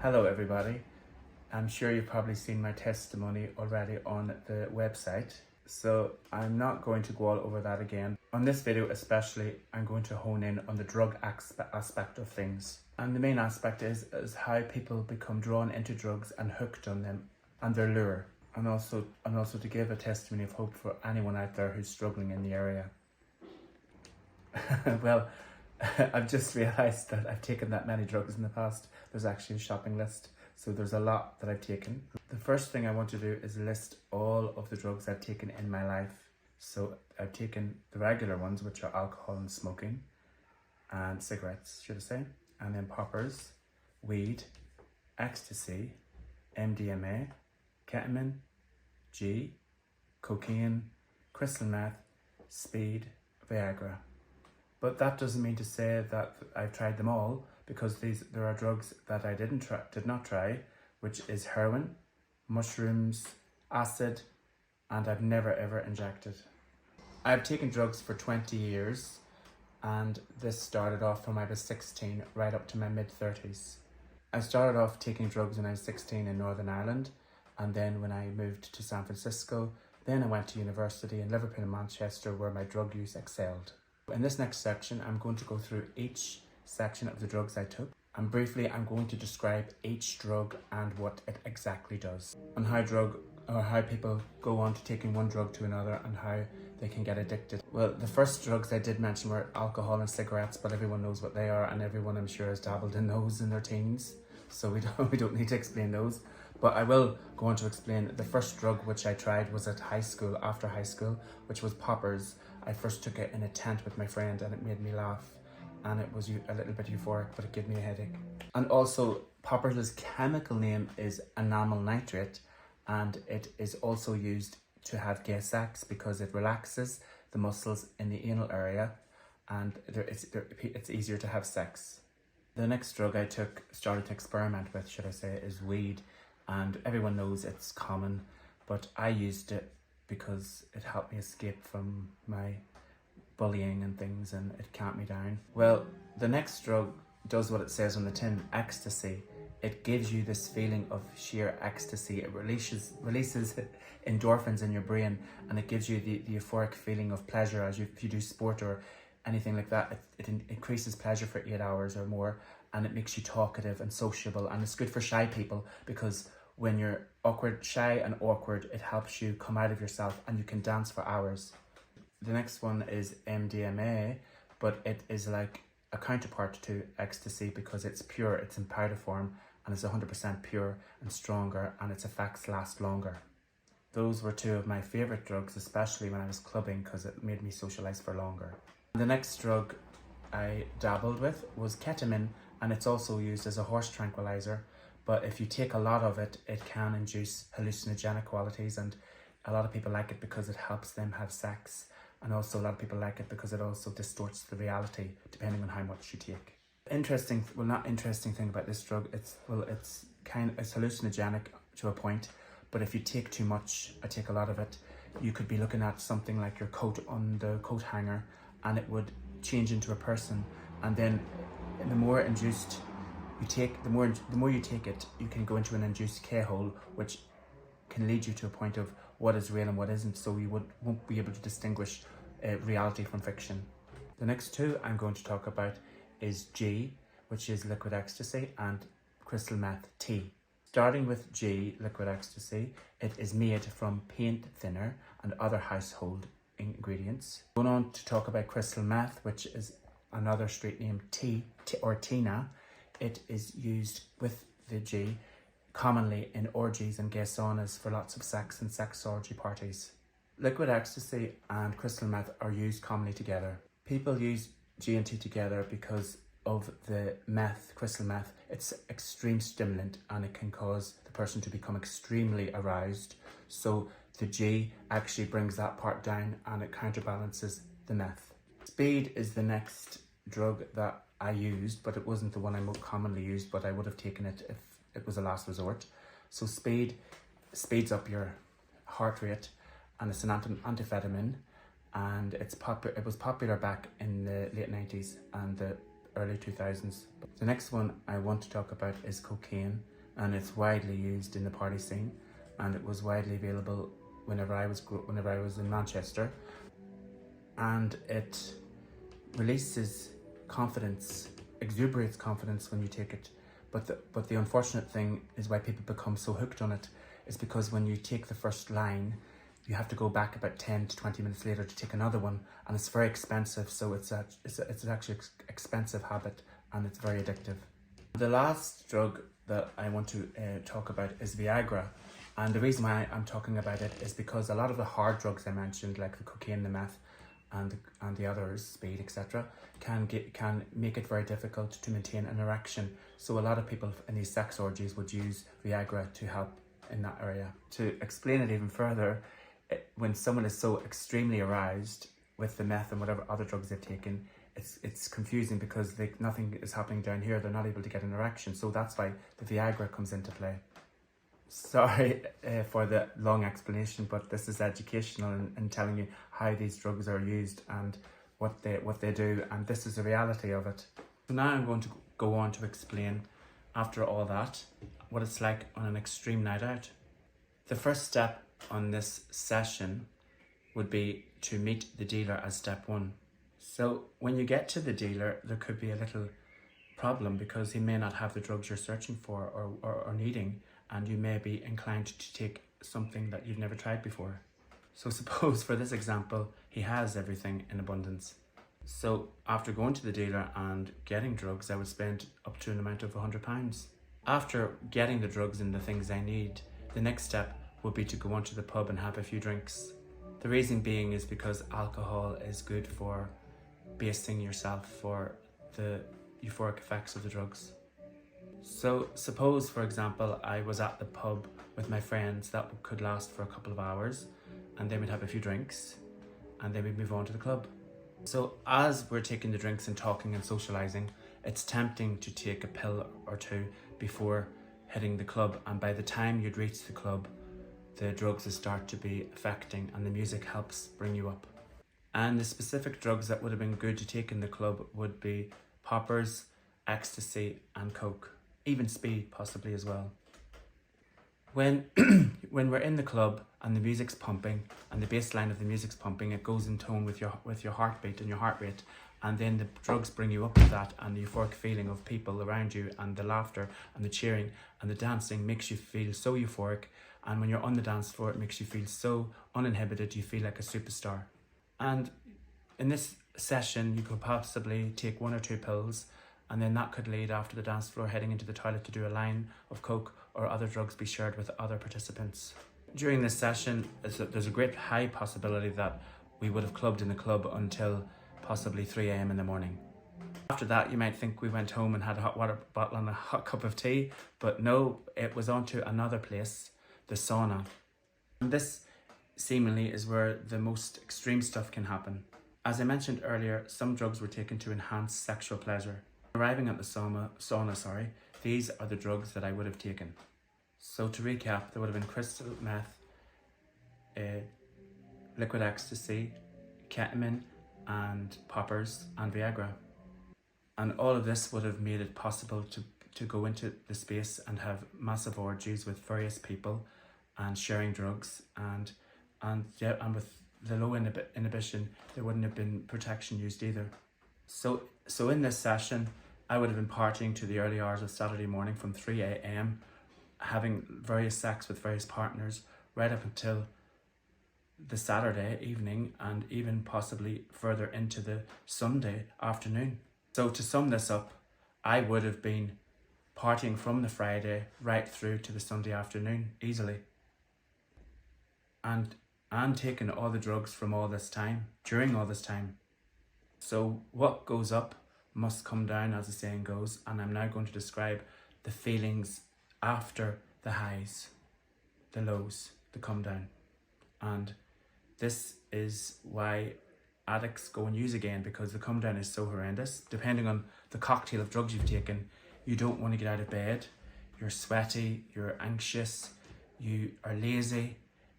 Hello everybody. I'm sure you've probably seen my testimony already on the website, so I'm not going to go all over that again. On this video especially, I'm going to hone in on the drug aspect of things. And the main aspect is how people become drawn into drugs and hooked on them and their lure. And also to give a testimony of hope for anyone out there who's struggling in the area. Well, I've just realised that I've taken that many drugs in the past. There's actually a shopping list, so there's a lot that I've taken. The first thing I want to do is list all of the drugs I've taken in my life. So I've taken the regular ones, which are alcohol and smoking, and cigarettes, should I say, and then poppers, weed, ecstasy, MDMA, ketamine, G, cocaine, crystal meth, speed, Viagra. But that doesn't mean to say that I've tried them all, because there are drugs that I did not try, which is heroin, mushrooms, acid, and I've never ever injected. I've taken drugs for 20 years, and this started off when I was 16 right up to my mid-30s. I started off taking drugs when I was 16 in Northern Ireland, and then when I moved to San Francisco, then I went to university in Liverpool and Manchester, where my drug use excelled. In this next section, I'm going to go through each section of the drugs I took, and briefly I'm going to describe each drug and what it exactly does, and how people go on to taking one drug to another and how they can get addicted. Well, the first drugs I did mention were alcohol and cigarettes, but everyone knows what they are, and everyone I'm sure has dabbled in those in their teens, so we don't need to explain those. But I will go on to explain the first drug which I tried was at high school, after high school, which was poppers. I first took it in a tent with my friend and it made me laugh, and it was a little bit euphoric, but it gave me a headache. And also, poppers' chemical name is enamel nitrate, and it is also used to have gay sex because it relaxes the muscles in the anal area, and it's easier to have sex. The next drug I started to experiment with, should I say, is weed. And everyone knows it's common, but I used it because it helped me escape from my bullying and things, and it calmed me down. Well, the next drug does what it says on the tin, ecstasy. It gives you this feeling of sheer ecstasy. It releases endorphins in your brain, and it gives you the euphoric feeling of pleasure if you do sport or anything like that. It increases pleasure for 8 hours or more, and it makes you talkative and sociable, and it's good for shy people because when you're shy and awkward, it helps you come out of yourself and you can dance for hours. The next one is MDMA, but it is like a counterpart to ecstasy because it's pure, it's in powder form, and it's 100% pure and stronger, and its effects last longer. Those were two of my favourite drugs, especially when I was clubbing, because it made me socialise for longer. The next drug I dabbled with was ketamine, and it's also used as a horse tranquilizer. But if you take a lot of it, it can induce hallucinogenic qualities, and a lot of people like it because it helps them have sex. And also a lot of people like it because it also distorts the reality depending on how much you take. Not interesting thing about this drug, it's hallucinogenic to a point, but if you take too much, I take a lot of it, you could be looking at something like your coat on the coat hanger, and it would change into a person. And then the more induced you take, the more you take it, you can go into an induced K-hole, which can lead you to a point of what is real and what isn't, so you won't be able to distinguish reality from fiction. The next two I'm going to talk about is G, which is liquid ecstasy, and crystal meth, T. Starting with G, liquid ecstasy, it is made from paint thinner and other household ingredients. Going on to talk about crystal meth, which is another street name, Tina. It is used with the G commonly in orgies and gay saunas for lots of sex and sex orgy parties. Liquid ecstasy and crystal meth are used commonly together. People use G and T together because of the meth, crystal meth. It's extreme stimulant, and it can cause the person to become extremely aroused. So the G actually brings that part down, and it counterbalances the meth. Speed is the next drug that I used, but it wasn't the one I most commonly used, but I would have taken it if it was a last resort. So speed speeds up your heart rate, and it's an amphetamine, and it was popular back in the late 90s and the early 2000s. The next one I want to talk about is cocaine, and it's widely used in the party scene, and it was widely available whenever I was in Manchester, and it releases confidence, exuberates confidence when you take it. But the unfortunate thing is why people become so hooked on it is because when you take the first line, you have to go back about 10 to 20 minutes later to take another one, and it's very expensive. So it's actually expensive habit, and it's very addictive. The last drug that I want to talk about is Viagra. And the reason why I'm talking about it is because a lot of the hard drugs I mentioned, like the cocaine, the meth, and the others, speed, etc., can make it very difficult to maintain an erection. So a lot of people in these sex orgies would use Viagra to help in that area. To explain it even further, when someone is so extremely aroused with the meth and whatever other drugs they've taken, it's confusing because nothing is happening down here. They're not able to get an erection. So that's why the Viagra comes into play. Sorry for the long explanation, but this is educational and telling you how these drugs are used and what they do, and this is the reality of it. So now I'm going to go on to explain, after all that, what it's like on an extreme night out. The first step on this session would be to meet the dealer as step one. So when you get to the dealer, there could be a little problem because he may not have the drugs you're searching for or needing, and you may be inclined to take something that you've never tried before. So suppose for this example, he has everything in abundance. So after going to the dealer and getting drugs, I would spend up to an amount of £100. After getting the drugs and the things I need, the next step would be to go onto the pub and have a few drinks. The reason being is because alcohol is good for basing yourself for the euphoric effects of the drugs. So suppose, for example, I was at the pub with my friends. That could last for a couple of hours, and then we'd have a few drinks, and then we'd move on to the club. So as we're taking the drinks and talking and socializing, it's tempting to take a pill or two before hitting the club, and by the time you'd reach the club, the drugs will start to be affecting, and the music helps bring you up. And the specific drugs that would have been good to take in the club would be poppers, ecstasy, and coke. Even speed possibly as well. When we're in the club and the music's pumping and the bass line of the music's pumping, it goes in tone with your heartbeat and your heart rate, and then the drugs bring you up with that, and the euphoric feeling of people around you and the laughter and the cheering and the dancing makes you feel so euphoric, and when you're on the dance floor it makes you feel so uninhibited, you feel like a superstar. And in this session you could possibly take 1 or 2 pills, and then that could lead after the dance floor heading into the toilet to do a line of coke or other drugs be shared with other participants. During this session, there's a great high possibility that we would have clubbed in the club until possibly 3 a.m. in the morning. After that, you might think we went home and had a hot water bottle and a hot cup of tea, but no, it was on to another place, the sauna. And this seemingly is where the most extreme stuff can happen. As I mentioned earlier, some drugs were taken to enhance sexual pleasure. Arriving at the sauna, these are the drugs that I would have taken. So to recap, there would have been crystal meth, liquid ecstasy, ketamine, and poppers, and Viagra. And all of this would have made it possible to go into the space and have massive orgies with various people and sharing drugs, and with the low inhibition, there wouldn't have been protection used either. So in this session, I would have been partying to the early hours of Saturday morning from 3 a.m, having various sex with various partners right up until the Saturday evening, and even possibly further into the Sunday afternoon. So to sum this up, I would have been partying from the Friday right through to the Sunday afternoon easily, and taking all the drugs from all this time, during all this time. So what goes up must come down, as the saying goes, and I'm now going to describe the feelings after the highs, the lows, the come down. And this is why addicts go and use again, because the come down is so horrendous. Depending on the cocktail of drugs you've taken, you don't want to get out of bed, you're sweaty, you're anxious, you are lazy,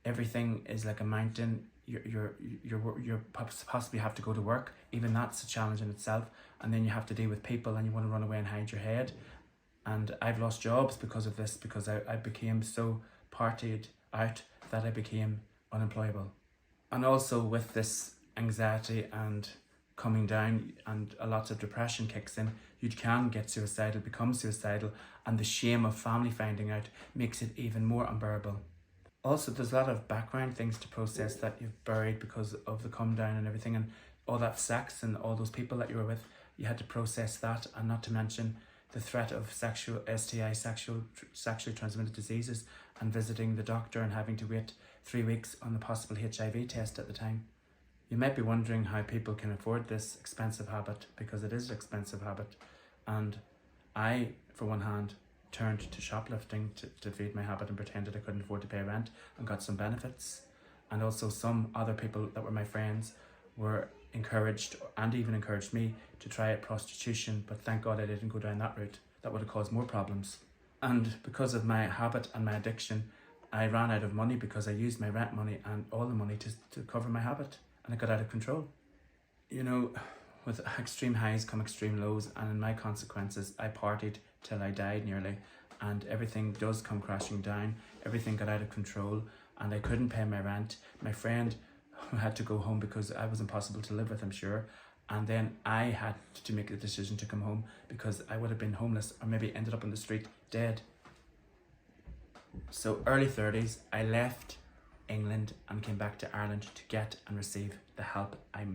everything is like a mountain. You possibly have to go to work. Even that's a challenge in itself. And then you have to deal with people and you want to run away and hide your head. And I've lost jobs because of this, because I became so partied out that I became unemployable. And also with this anxiety and coming down and a lot of depression kicks in, you can get suicidal, become suicidal, and the shame of family finding out makes it even more unbearable. Also, there's a lot of background things to process that you've buried because of the come down and everything, and all that sex and all those people that you were with, you had to process that, and not to mention the threat of sexual STI, sexually transmitted diseases, and visiting the doctor and having to wait 3 weeks on the possible HIV test at the time. You might be wondering how people can afford this expensive habit, because it is an expensive habit. And I, for one hand, turned to shoplifting to feed my habit and pretended I couldn't afford to pay rent and got some benefits. And also some other people that were my friends were encouraged and even encouraged me to try out prostitution, but thank God I didn't go down that route. That would have caused more problems. And because of my habit and my addiction, I ran out of money because I used my rent money and all the money to cover my habit, and it got out of control. You know, with extreme highs come extreme lows, and in my consequences, I partied till I died nearly, and everything does come crashing down. Everything got out of control, and I couldn't pay my rent. My friend had to go home because I was impossible to live with, I'm sure. And then I had to make the decision to come home because I would have been homeless or maybe ended up on the street dead. So early 30s, I left England and came back to Ireland to get and receive the help I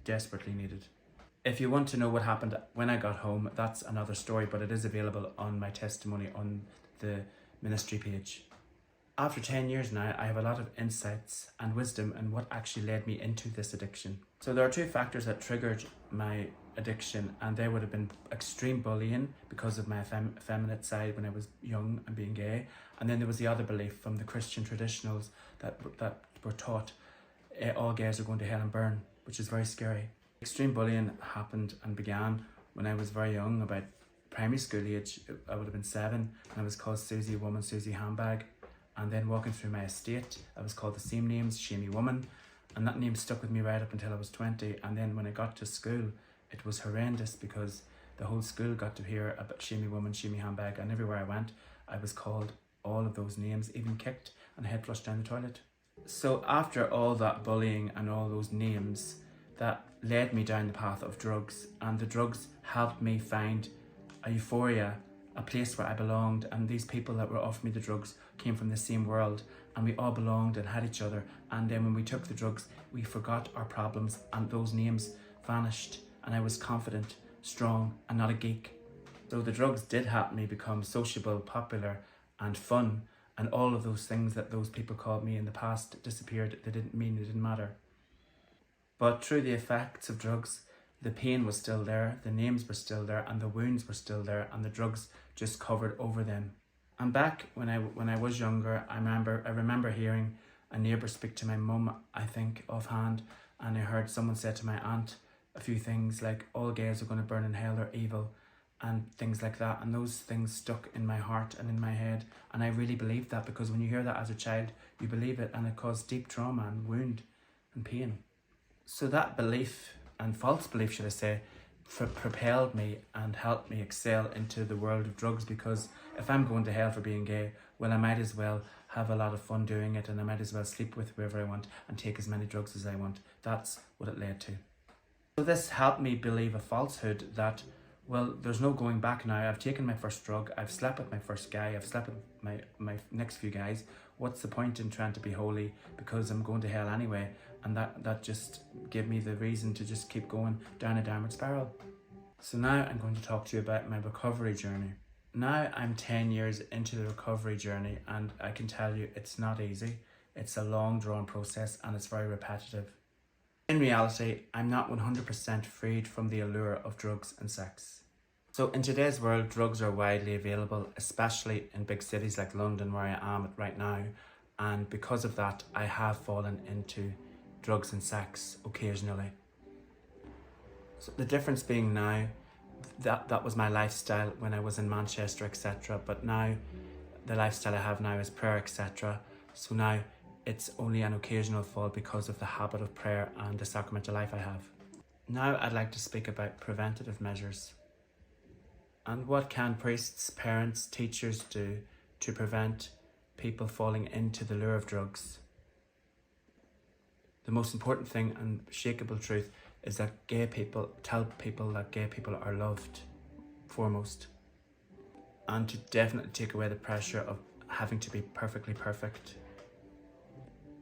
desperately needed. If you want to know what happened when I got home, that's another story, but it is available on my testimony on the ministry page. After 10 years now, I have a lot of insights and wisdom in what actually led me into this addiction. So there are 2 factors that triggered my addiction, and they would have been extreme bullying because of my effeminate side when I was young and being gay. And then there was the other belief from the Christian traditionals that were taught all gays are going to hell and burn, which is very scary. Extreme bullying happened and began when I was very young, about primary school age. I would have been 7, and I was called Susie Woman, Susie Handbag. And then walking through my estate, I was called the same names, Shamey Woman, and that name stuck with me right up until I was 20. And then when I got to school, it was horrendous because the whole school got to hear about Shamey Woman, Shamey Handbag, and everywhere I went, I was called all of those names, even kicked and head flushed down the toilet. So after all that bullying and all those names, that led me down the path of drugs, and the drugs helped me find a euphoria, a place where I belonged, and these people that were offering me the drugs came from the same world, and we all belonged and had each other. And then when we took the drugs, we forgot our problems and those names vanished, and I was confident, strong, and not a geek. So the drugs did help me become sociable, popular, and fun, and all of those things that those people called me in the past disappeared. They didn't mean, they didn't matter. But through the effects of drugs, the pain was still there, the names were still there, and the wounds were still there, and the drugs just covered over them. And back when I was younger, I remember hearing a neighbour speak to my mum, I think, offhand, and I heard someone say to my aunt a few things like, all gays are going to burn in hell, they're evil, and things like that. And those things stuck in my heart and in my head, and I really believed that, because when you hear that as a child, you believe it, and it caused deep trauma and wound and pain. So that belief, and false belief should I say, propelled me and helped me excel into the world of drugs, because if I'm going to hell for being gay, well, I might as well have a lot of fun doing it, and I might as well sleep with whoever I want and take as many drugs as I want. That's what it led to. So this helped me believe a falsehood that, well, there's no going back now. I've taken my first drug, I've slept with my first guy, I've slept with my next few guys. What's the point in trying to be holy, because I'm going to hell anyway? And that just gave me the reason to just keep going down a downward spiral. So now I'm going to talk to you about my recovery journey. Now I'm 10 years into the recovery journey, and I can tell you it's not easy. It's a long drawn process, and it's very repetitive. In reality, I'm not 100% freed from the allure of drugs and sex. So in today's world, drugs are widely available, especially in big cities like London, where I am right now. And because of that, I have fallen into drugs and sex occasionally. So the difference being now, that was my lifestyle when I was in Manchester, etc. But now, the lifestyle I have now is prayer, etc. So now, it's only an occasional fall because of the habit of prayer and the sacramental life I have. Now I'd like to speak about preventative measures. And what can priests, parents, teachers do to prevent people falling into the lure of drugs? The most important thing and unshakable truth is that gay people tell people that gay people are loved, foremost. And to definitely take away the pressure of having to be perfectly perfect.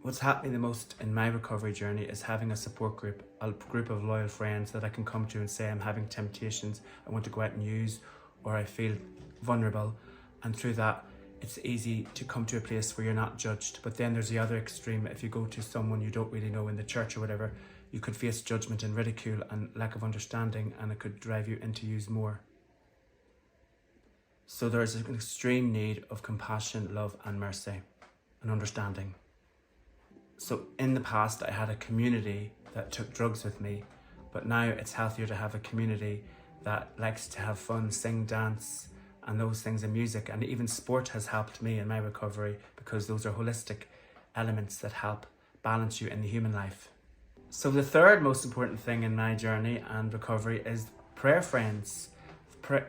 What's helped me the most in my recovery journey is having a support group, a group of loyal friends that I can come to and say I'm having temptations, I want to go out and use, or I feel vulnerable. And through that, it's easy to come to a place where you're not judged. But then there's the other extreme. If you go to someone you don't really know in the church or whatever, you could face judgment and ridicule and lack of understanding, and it could drive you into use more. So there's an extreme need of compassion, love and mercy and understanding. So in the past I had a community that took drugs with me, but now it's healthier to have a community that likes to have fun, sing, dance and those things, and music, and even sport has helped me in my recovery because those are holistic elements that help balance you in the human life. So the third most important thing in my journey and recovery is prayer friends.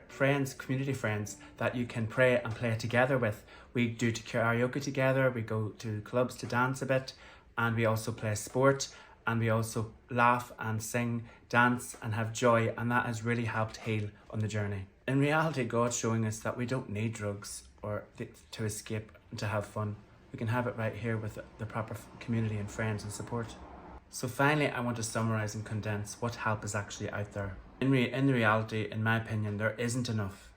Friends, community friends that you can pray and play together with. We do karaoke together, we go to clubs to dance a bit, and we also play sport, and we also laugh and sing, dance and have joy, and that has really helped heal on the journey. In reality, God's showing us that we don't need drugs to escape and to have fun. We can have it right here with the proper community and friends and support. So finally, I want to summarize and condense what help is actually out there. In reality, in my opinion, there isn't enough.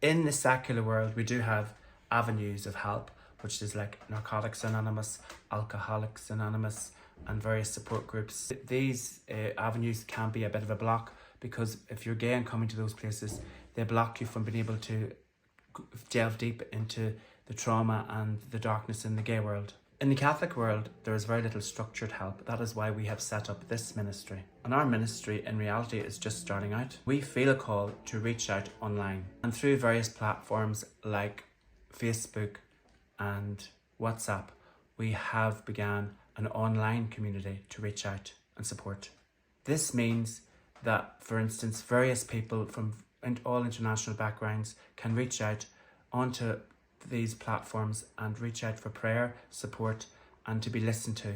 In the secular world, we do have avenues of help, which is like Narcotics Anonymous, Alcoholics Anonymous, and various support groups. These avenues can be a bit of a block, because if you're gay and coming to those places, they block you from being able to delve deep into the trauma and the darkness in the gay world. In the Catholic world, there is very little structured help. That is why we have set up this ministry. And our ministry, in reality, is just starting out. We feel a call to reach out online. And through various platforms like Facebook and WhatsApp, we have began an online community to reach out and support. This means that, for instance, various people from all international backgrounds can reach out onto these platforms and reach out for prayer, support and to be listened to.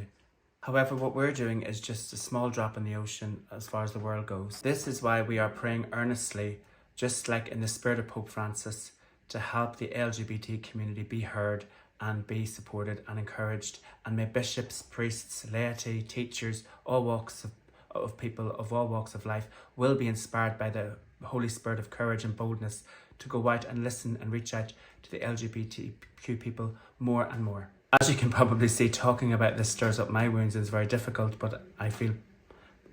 However, what we're doing is just a small drop in the ocean as far as the world goes. This is why we are praying earnestly, just like in the spirit of Pope Francis, to help the LGBT community be heard and be supported and encouraged. And may bishops, priests, laity, teachers, all walks of people of all walks of life will be inspired by the Holy Spirit of courage and boldness to go out and listen and reach out to the LGBTQ people more and more. As you can probably see, talking about this stirs up my wounds and is very difficult, but I feel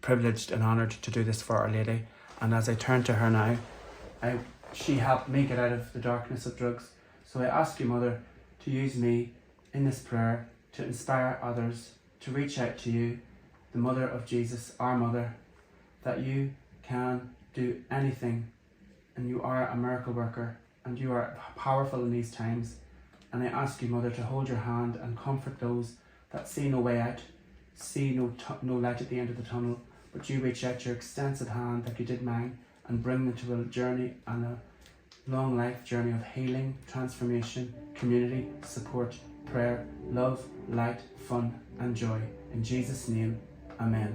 privileged and honoured to do this for Our Lady. And as I turn to her now, she helped me get out of the darkness of drugs. So I ask you, Mother, to use me in this prayer to inspire others to reach out to you, the Mother of Jesus, our Mother, that you can do anything, and you are a miracle worker, and you are powerful in these times. And I ask you, Mother, to hold your hand and comfort those that see no way out, see no light at the end of the tunnel, but you reach out your extensive hand like you did mine and bring them to a journey and a long life journey of healing, transformation, community, support, prayer, love, light, fun and joy. In Jesus' name, amen.